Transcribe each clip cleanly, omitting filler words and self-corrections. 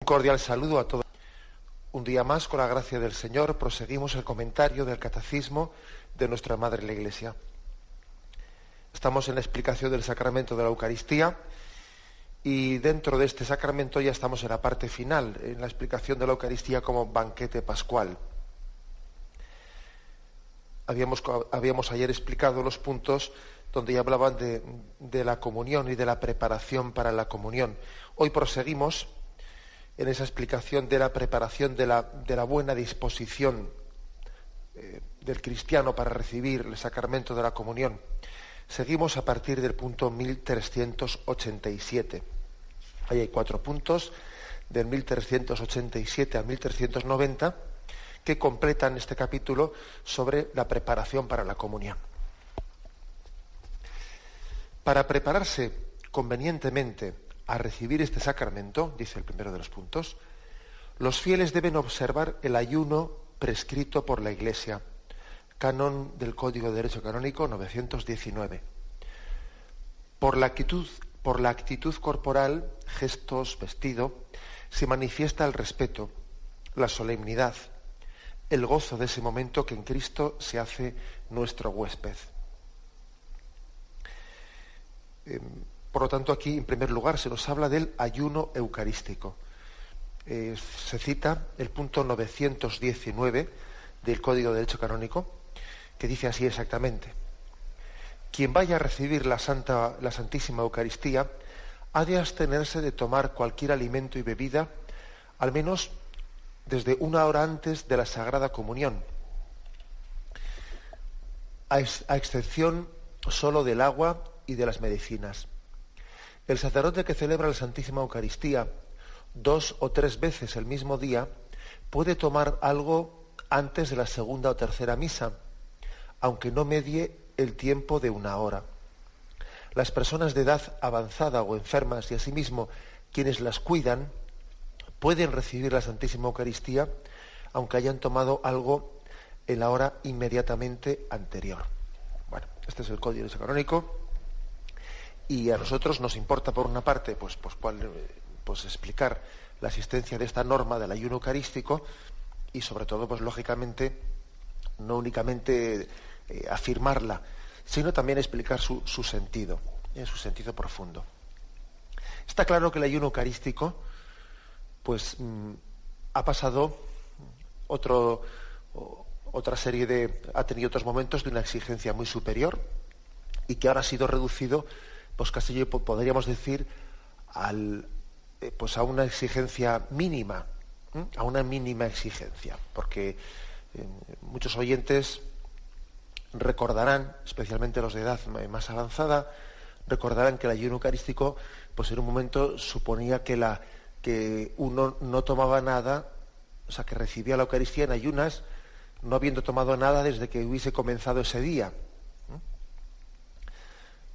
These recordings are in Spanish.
Cordial saludo a todos. Un día más, con la gracia del Señor, proseguimos el comentario del Catecismo de nuestra Madre la Iglesia. Estamos en la explicación del sacramento de la Eucaristía y dentro de este sacramento ya estamos en la parte final, en la explicación de la Eucaristía como banquete pascual. Habíamos ayer explicado los puntos donde ya hablaban de la comunión y de la preparación para la comunión. Hoy proseguimos en esa explicación de la preparación de la buena disposición del cristiano para recibir el sacramento de la comunión. Seguimos a partir del punto 1387. Ahí hay 4 puntos, del 1387 al 1390, que completan este capítulo sobre la preparación para la comunión. Para prepararse convenientemente a recibir este sacramento, dice el primero de los puntos, los fieles deben observar el ayuno prescrito por la Iglesia, canon del Código de Derecho Canónico 919. Por la actitud corporal, gestos, vestido, se manifiesta el respeto, la solemnidad, el gozo de ese momento que en Cristo se hace nuestro huésped. Por lo tanto, aquí, en primer lugar, se nos habla del ayuno eucarístico. Se cita el punto 919 del Código de Derecho Canónico, que dice así exactamente: quien vaya a recibir la Santísima Eucaristía ha de abstenerse de tomar cualquier alimento y bebida, al menos desde 1 hora antes de la Sagrada Comunión, a excepción solo del agua y de las medicinas. El sacerdote que celebra la Santísima Eucaristía 2 o 3 veces el mismo día puede tomar algo antes de la segunda o tercera misa, aunque no medie el tiempo de 1 hora. Las personas de edad avanzada o enfermas y asimismo quienes las cuidan pueden recibir la Santísima Eucaristía aunque hayan tomado algo en la hora inmediatamente anterior. Bueno, este es el Código de Derecho Canónico. Y a nosotros nos importa, por una parte, pues explicar la existencia de esta norma del ayuno eucarístico y, sobre todo, pues lógicamente, no únicamente afirmarla, sino también explicar su sentido, su sentido profundo. Está claro que el ayuno eucarístico, pues, ha pasado ha tenido otros momentos de una exigencia muy superior y que ahora ha sido reducido, pues casi podríamos decir a una exigencia mínima, a una mínima exigencia, porque muchos oyentes recordarán, especialmente los de edad más avanzada, recordarán que el ayuno eucarístico, pues en un momento suponía que uno no tomaba nada, o sea, que recibía la Eucaristía en ayunas, no habiendo tomado nada desde que hubiese comenzado ese día.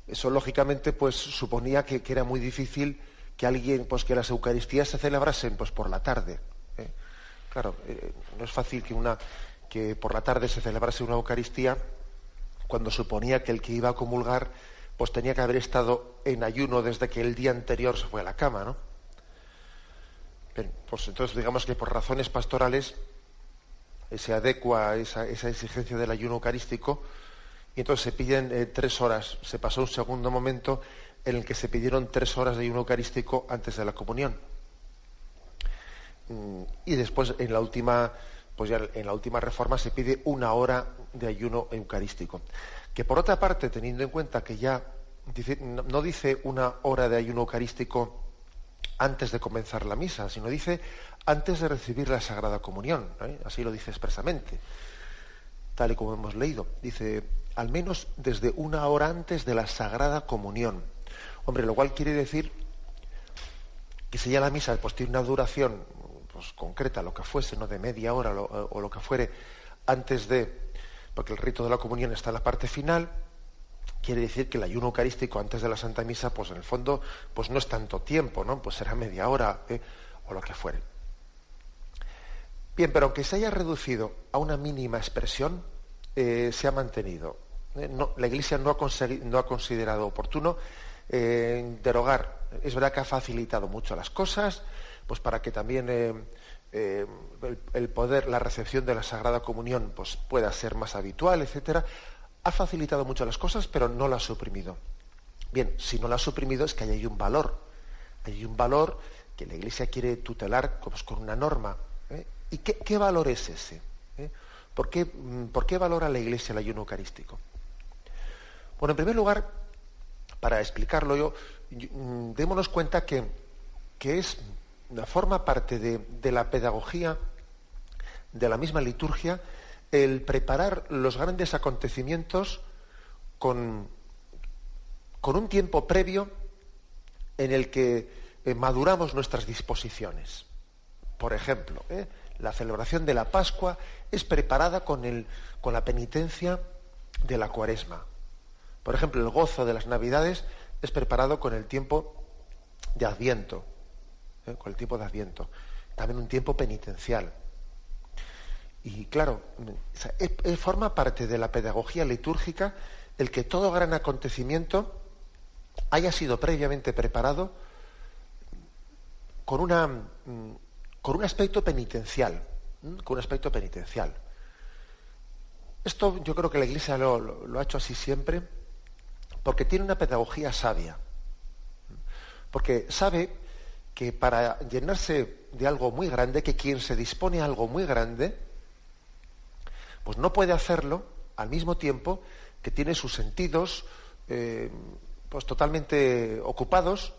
Eso lógicamente pues suponía que era muy difícil que que las Eucaristías se celebrasen pues por la tarde. Claro, no es fácil que por la tarde se celebrase una Eucaristía cuando suponía que el que iba a comulgar pues tenía que haber estado en ayuno desde que el día anterior se fue a la cama, ¿no? Bien, pues entonces digamos que por razones pastorales se adecua esa exigencia del ayuno eucarístico. Y entonces se piden 3 horas. Se pasó un segundo momento en el que se pidieron 3 horas de ayuno eucarístico antes de la comunión. Y después en la última reforma se pide 1 hora de ayuno eucarístico. Que por otra parte, teniendo en cuenta que ya no dice 1 hora de ayuno eucarístico antes de comenzar la misa, sino dice antes de recibir la Sagrada Comunión, así lo dice expresamente, tal y como hemos leído. Dice, al menos desde 1 hora antes de la Sagrada Comunión. Hombre, lo cual quiere decir que si ya la misa pues tiene una duración pues concreta, lo que fuese, no de media hora o lo que fuere, antes de, porque el rito de la comunión está en la parte final, quiere decir que el ayuno eucarístico antes de la Santa Misa, pues en el fondo, pues no es tanto tiempo, ¿no? Pues será media hora o lo que fuere. Bien, pero aunque se haya reducido a una mínima expresión, se ha mantenido. La Iglesia no ha considerado oportuno derogar. Es verdad que ha facilitado mucho las cosas, pues para que también el poder, la recepción de la Sagrada Comunión, pues pueda ser más habitual, etcétera. Ha facilitado mucho las cosas, pero no la ha suprimido. Bien, si no la ha suprimido es que hay un valor. Hay un valor que la Iglesia quiere tutelar pues, con una norma. ¿Y qué valor es ese? ¿Por qué valora la Iglesia el ayuno eucarístico? Bueno, en primer lugar, para explicarlo démonos cuenta que forma parte de la pedagogía de la misma liturgia el preparar los grandes acontecimientos con un tiempo previo en el que maduramos nuestras disposiciones. Por ejemplo, la celebración de la Pascua es preparada con la penitencia de la Cuaresma. Por ejemplo, el gozo de las Navidades es preparado con el tiempo de Adviento, con el tiempo de Adviento. También un tiempo penitencial. Y claro, forma parte de la pedagogía litúrgica el que todo gran acontecimiento haya sido previamente preparado con un aspecto penitencial. Con un aspecto penitencial. Esto yo creo que la Iglesia lo ha hecho así siempre, porque tiene una pedagogía sabia. Porque sabe que para llenarse de algo muy grande, que quien se dispone a algo muy grande, pues no puede hacerlo al mismo tiempo que tiene sus sentidos pues totalmente ocupados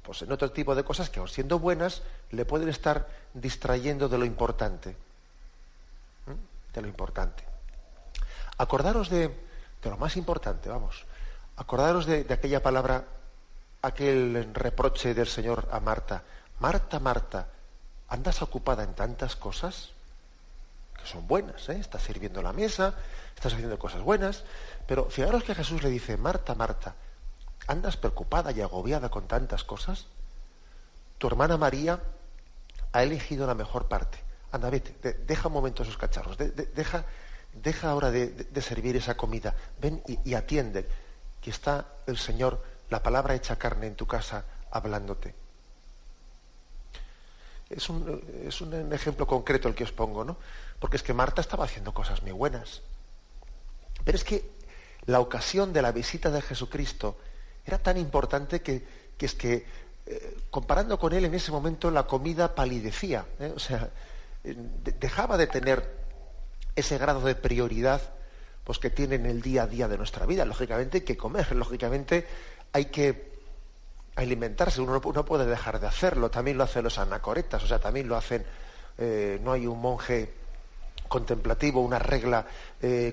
pues en otro tipo de cosas que, aun siendo buenas, le pueden estar distrayendo de lo importante. De lo importante. Acordaros de lo más importante, vamos. Acordaros de aquella palabra, aquel reproche del Señor a Marta. Marta, Marta, ¿andas ocupada en tantas cosas? Que son buenas, Estás sirviendo la mesa, estás haciendo cosas buenas, pero fijaros que Jesús le dice, Marta, Marta, ¿andas preocupada y agobiada con tantas cosas? Tu hermana María ha elegido la mejor parte. Anda, vete, deja un momento esos cacharros, deja ahora de servir esa comida, ven y atiende, que está el Señor, la palabra hecha carne en tu casa, hablándote. Es un ejemplo concreto el que os pongo, ¿no? Porque es que Marta estaba haciendo cosas muy buenas. Pero es que la ocasión de la visita de Jesucristo era tan importante que comparando con él en ese momento la comida palidecía, o sea, dejaba de tener ese grado de prioridad pues que tiene en el día a día de nuestra vida. Lógicamente hay que comer, lógicamente hay que alimentarse, uno no puede dejar de hacerlo, también lo hacen los anacoretas, o sea, también lo hacen, no hay un monje contemplativo, una regla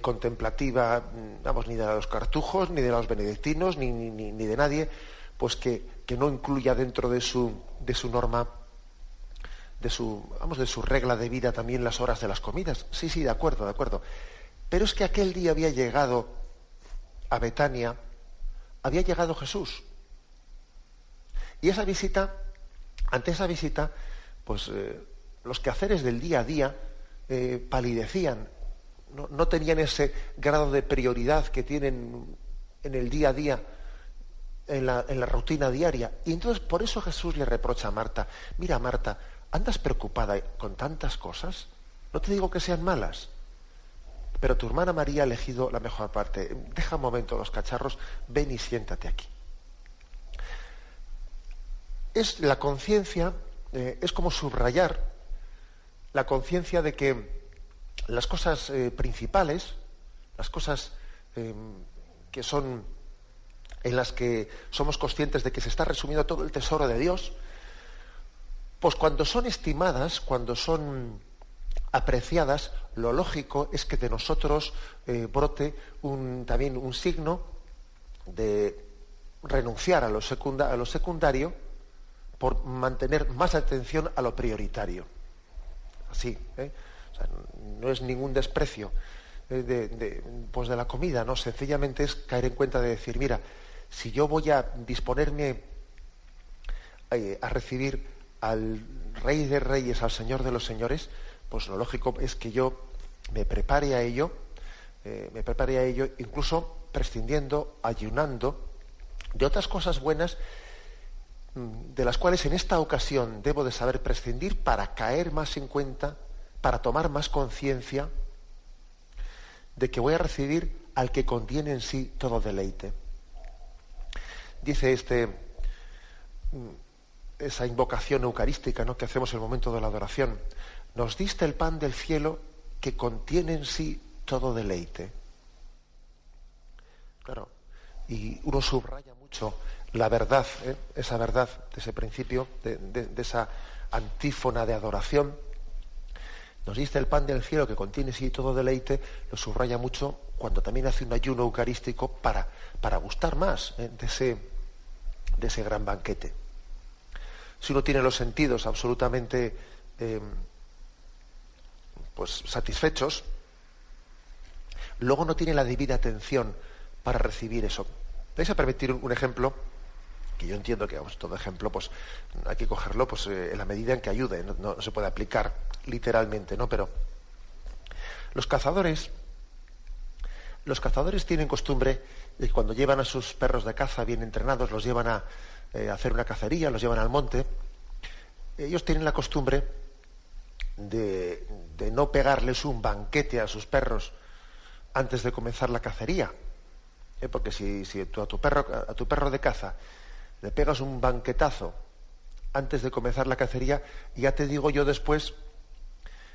contemplativa, vamos, ni de los cartujos, ni de los benedictinos, ni de nadie, pues que no incluya dentro de su norma, de su regla de vida también las horas de las comidas. Sí, de acuerdo. Pero es que aquel día había llegado a Betania, había llegado Jesús. Y ante esa visita, pues los quehaceres del día a día palidecían, no tenían ese grado de prioridad que tienen en el día a día, en la rutina diaria. Y entonces por eso Jesús le reprocha a Marta, mira Marta, ¿andas preocupada con tantas cosas? No te digo que sean malas, pero tu hermana María ha elegido la mejor parte. Deja un momento los cacharros, ven y siéntate aquí. Es la conciencia, es como subrayar la conciencia de que las cosas principales, las cosas que son en las que somos conscientes de que se está resumiendo todo el tesoro de Dios, pues cuando son estimadas, cuando son apreciadas, lo lógico es que de nosotros brote también un signo de renunciar a lo secundario por mantener más atención a lo prioritario. Así, o sea, no es ningún desprecio de la comida, no, sencillamente es caer en cuenta de decir, mira, si yo voy a disponerme a recibir al Rey de Reyes, al Señor de los Señores, pues lo lógico es que yo me prepare a ello, incluso prescindiendo, ayunando de otras cosas buenas de las cuales en esta ocasión debo de saber prescindir para caer más en cuenta, para tomar más conciencia de que voy a recibir al que contiene en sí todo deleite. Dice esa invocación eucarística, ¿no?, que hacemos en el momento de la adoración: nos diste el pan del cielo que contiene en sí todo deleite. Claro, y uno subraya mucho la verdad, esa verdad de ese principio, de esa antífona de adoración. Nos diste el pan del cielo que contiene en sí todo deleite, lo subraya mucho cuando también hace un ayuno eucarístico para gustar más de ese gran banquete. Si uno tiene los sentidos absolutamente satisfechos, luego no tiene la debida atención para recibir eso. ¿Vais a permitir un ejemplo? Que yo entiendo que todo ejemplo pues hay que cogerlo pues en la medida en que ayude, no se puede aplicar literalmente, ¿no? Pero los cazadores tienen costumbre de que cuando llevan a sus perros de caza bien entrenados, los llevan a hacer una cacería, los llevan al monte, ellos tienen la costumbre de no pegarles un banquete a sus perros antes de comenzar la cacería. Porque si tú a tu perro de caza le pegas un banquetazo antes de comenzar la cacería, ya te digo yo después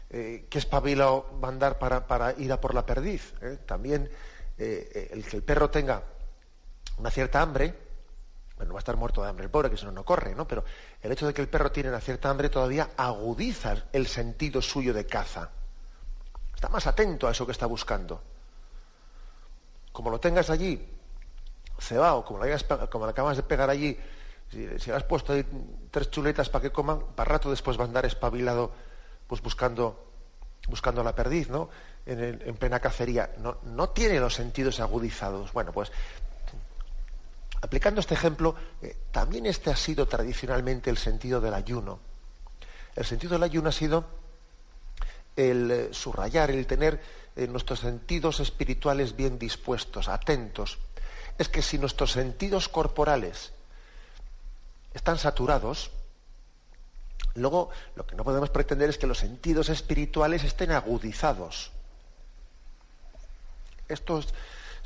qué espabilado va a andar para ir a por la perdiz. También el que el perro tenga una cierta hambre, bueno, va a estar muerto de hambre el pobre, que si no, no corre, ¿no? Pero el hecho de que el perro tiene una cierta hambre todavía agudiza el sentido suyo de caza. Está más atento a eso que está buscando. Como lo tengas allí cebado, como le acabas de pegar allí, si le has puesto ahí 3 chuletas para que coman, para rato después va a andar espabilado pues buscando la perdiz, ¿no? En plena cacería. No tiene los sentidos agudizados. Bueno, pues aplicando este ejemplo, también este ha sido tradicionalmente el sentido del ayuno. El sentido del ayuno ha sido el subrayar, el tener nuestros sentidos espirituales bien dispuestos, atentos. Es que si nuestros sentidos corporales están saturados, luego lo que no podemos pretender es que los sentidos espirituales estén agudizados. Esto es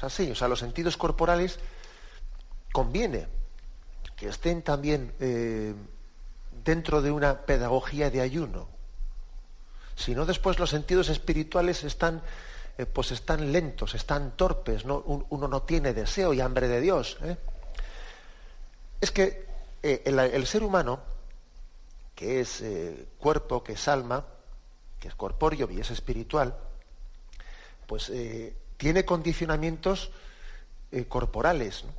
así, o sea, los sentidos corporales conviene que estén también dentro de una pedagogía de ayuno. Si no, después los sentidos espirituales están lentos, están torpes, ¿no? Uno no tiene deseo y hambre de Dios. Es que el ser humano, que es cuerpo, que es alma, que es corpóreo y es espiritual, pues tiene condicionamientos corporales, ¿no?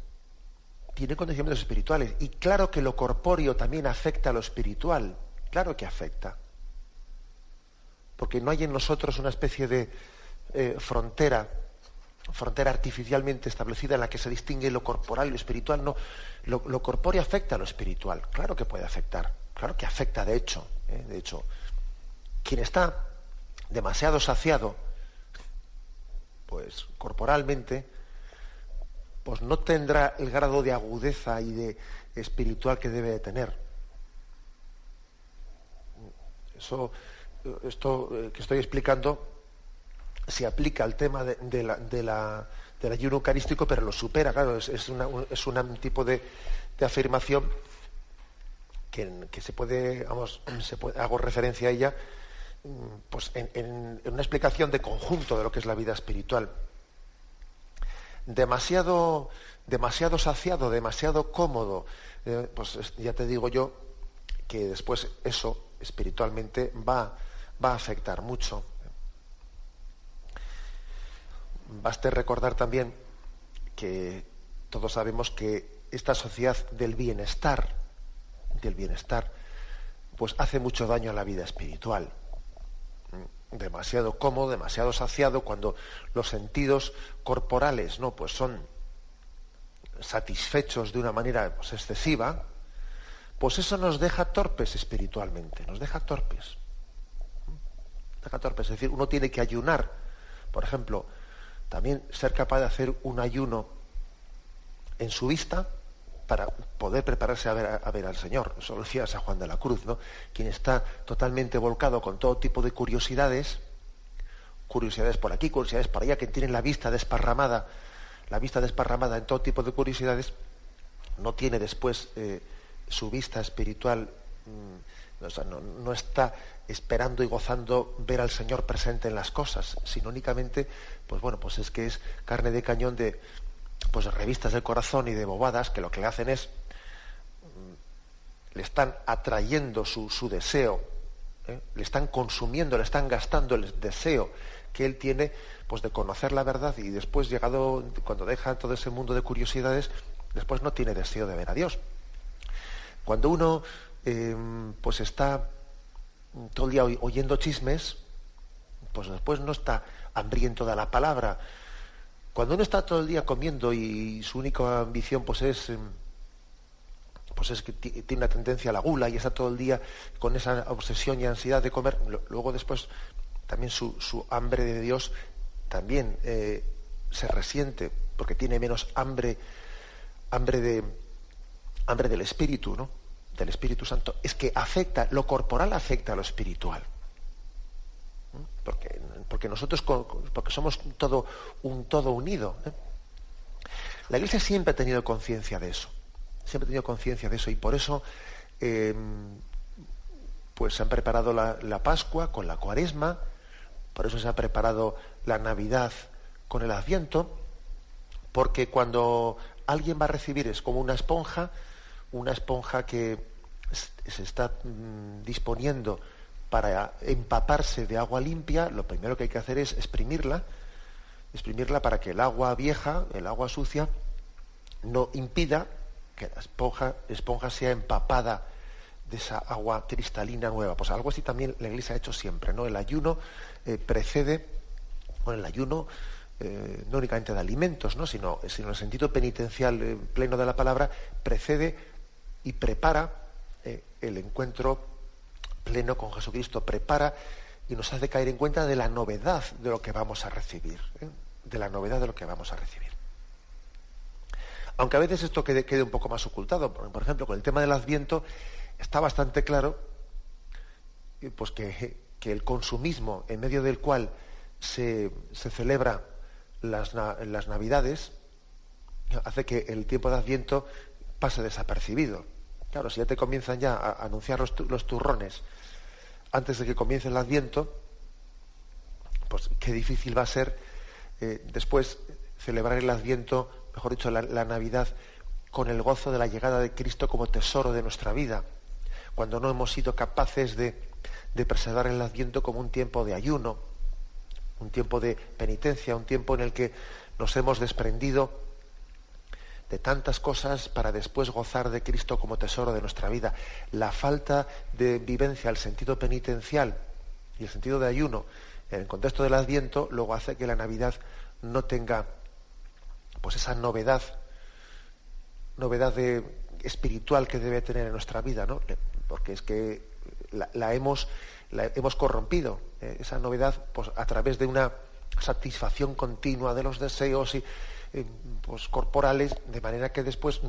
Tiene condicionamientos espirituales. Y claro que lo corpóreo también afecta a lo espiritual. Claro que afecta. Porque no hay en nosotros una especie de frontera artificialmente establecida en la que se distingue lo corporal y lo espiritual. No, lo corpóreo afecta a lo espiritual. Claro que puede afectar, claro que afecta de hecho. De hecho, quien está demasiado saciado, pues corporalmente, pues no tendrá el grado de agudeza y de espiritual que debe de tener. Esto que estoy explicando se aplica al tema del ayuno eucarístico, pero lo supera, claro, es un tipo de afirmación que se puede, hago referencia a ella, pues en una explicación de conjunto de lo que es la vida espiritual. Demasiado saciado, demasiado cómodo, pues ya te digo yo que después eso espiritualmente va a afectar mucho. Baste recordar también que todos sabemos que esta sociedad del bienestar, pues hace mucho daño a la vida espiritual. Demasiado cómodo, demasiado saciado, cuando los sentidos corporales, ¿no?, pues son satisfechos de una manera pues excesiva, pues eso nos deja torpes espiritualmente, nos deja torpes. Es decir, uno tiene que ayunar, por ejemplo, también ser capaz de hacer un ayuno en su vista, para poder prepararse a ver al Señor. Eso lo decía San Juan de la Cruz, ¿no? Quien está totalmente volcado con todo tipo de curiosidades por aquí, curiosidades por allá, que tienen la vista desparramada en todo tipo de curiosidades, no tiene después su vista espiritual, no está esperando y gozando ver al Señor presente en las cosas, sino únicamente, pues es que es carne de cañón de revistas del corazón y de bobadas que lo que le hacen es, le están atrayendo su deseo, le están consumiendo, le están gastando el deseo que él tiene, pues de conocer la verdad, y después, cuando deja todo ese mundo de curiosidades, después no tiene deseo de ver a Dios. Cuando uno pues está todo el día oyendo chismes, pues después no está hambriento de la palabra. Cuando uno está todo el día comiendo y su única ambición pues es que tiene una tendencia a la gula y está todo el día con esa obsesión y ansiedad de comer, luego después también su hambre de Dios también se resiente, porque tiene menos hambre del Espíritu, ¿no? Del Espíritu Santo. Es que lo corporal afecta a lo espiritual. Porque nosotros porque somos un todo unido. La Iglesia siempre ha tenido conciencia de eso. Y por eso pues se han preparado la Pascua con la Cuaresma, por eso se ha preparado la Navidad con el Adviento, porque cuando alguien va a recibir es como una esponja que se está disponiendo para empaparse de agua limpia. Lo primero que hay que hacer es exprimirla para que el agua vieja, el agua sucia, no impida que la esponja sea empapada de esa agua cristalina nueva. Pues algo así también la Iglesia ha hecho siempre, ¿no? El ayuno precede, el ayuno no únicamente de alimentos, ¿no? sino en el sentido penitencial pleno de la palabra, precede y prepara el encuentro pleno con Jesucristo, prepara y nos hace caer en cuenta de la novedad de lo que vamos a recibir, Aunque a veces esto quede un poco más ocultado. Por ejemplo, con el tema del Adviento está bastante claro pues que el consumismo en medio del cual se celebra las Navidades hace que el tiempo de Adviento pase desapercibido. Claro, si ya te comienzan ya a anunciar los turrones antes de que comience el Adviento, pues qué difícil va a ser después celebrar el Adviento, mejor dicho, la Navidad, con el gozo de la llegada de Cristo como tesoro de nuestra vida, cuando no hemos sido capaces de preservar el Adviento como un tiempo de ayuno, un tiempo de penitencia, un tiempo en el que nos hemos desprendido de tantas cosas para después gozar de Cristo como tesoro de nuestra vida. La falta de vivencia, el sentido penitencial y el sentido de ayuno en el contexto del Adviento luego hace que la Navidad no tenga pues esa novedad espiritual que debe tener en nuestra vida, ¿no? Porque es que la hemos corrompido, esa novedad, pues a través de una satisfacción continua de los deseos y pues corporales, de manera que después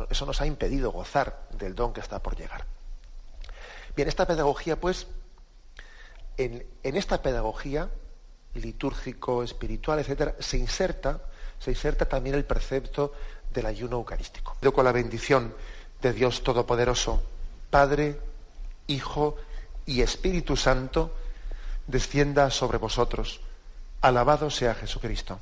eso nos ha impedido gozar del don que está por llegar. Bien, esta pedagogía, pues, en esta pedagogía litúrgico, espiritual, etcétera, se inserta también el precepto del ayuno eucarístico. Con la bendición de Dios Todopoderoso, Padre, Hijo y Espíritu Santo, descienda sobre vosotros. Alabado sea Jesucristo.